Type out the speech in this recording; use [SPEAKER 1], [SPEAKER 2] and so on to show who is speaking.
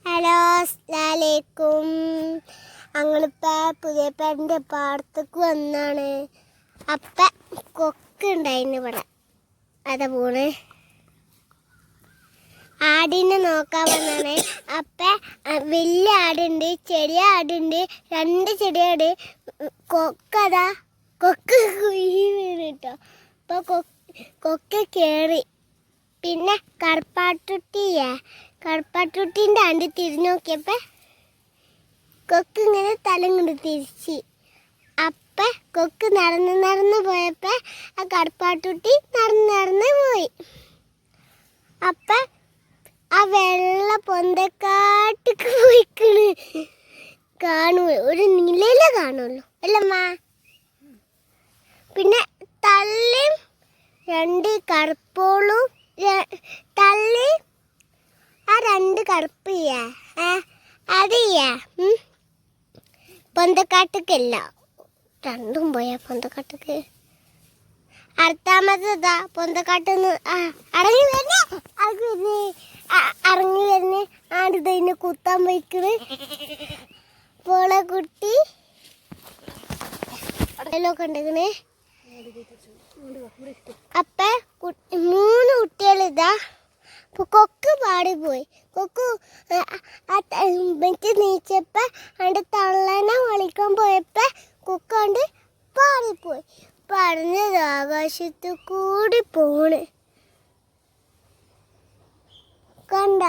[SPEAKER 1] Hello, അസ്സലാമലൈക്കും. ഞങ്ങളിപ്പോൾ പുതിയ പേരൻ്റെ പാടത്തേക്ക് വന്നാണ്. അപ്പം കൊക്കുണ്ടായിരുന്നു ഇവിടെ. അതാ പോണ്. ആടിനെ നോക്കാൻ വന്നാണ്. അപ്പം വലിയ ആടുണ്ട്, ചെറിയ ആടുണ്ട്, 2 ചെടിയാട്. കൊക്കതാ കൊക്ക് കുഴി വീണ് കേട്ടോ. അപ്പോൾ കൊക്ക് കയറി. പിന്നെ കറുപ്പാട്ടുട്ടീൻ്റെ ആണ്ട് തിരിഞ്ഞു നോക്കിയപ്പോൾ കൊക്ക് ഇങ്ങനെ തല കൊണ്ട് തിരിച്ച്. അപ്പം കൊക്ക് നടന്ന് പോയപ്പോൾ ആ കറുപ്പാട്ടുട്ടി നടന്ന് പോയി. അപ്പം ആ വെള്ള പൊന്തക്കാട്ടിക്ക് പോയിക്കണ്. ഒരു നിലയിലേ കാണുള്ളൂ അല്ലമ്മ. പിന്നെ തള്ളിയും 2 കറുപ്പോളും തള്ളി ആ 2 കറുപ്പ് അതിയ്യാ പൊന്തക്കാട്ടേക്കല്ല, 2ഉം പോയാ പൊന്തക്കാട്ടേക്ക്. അടുത്താമതാ പൊന്തക്കാട്ടിന്ന് ഇറങ്ങി വരുന്നേ ആടിതന്നെ കുത്താൻ പോയിക്കണ്. പോളെ കുട്ടി ഒക്കെ ഉണ്ടെക്കണേ. അപ്പൊ 3 കുട്ടികളിതാ. കൊക്ക് പാടിപ്പോയി. കൊക്ക് നീച്ചപ്പോ അണ്ട് തള്ളനെ വിളിക്കാൻ പോയപ്പോ കൊക്ക് കണ്ട് പാടിപ്പോയി. പറഞ്ഞത് ആകാശത്ത് കൂടി പോണ് കണ്ട.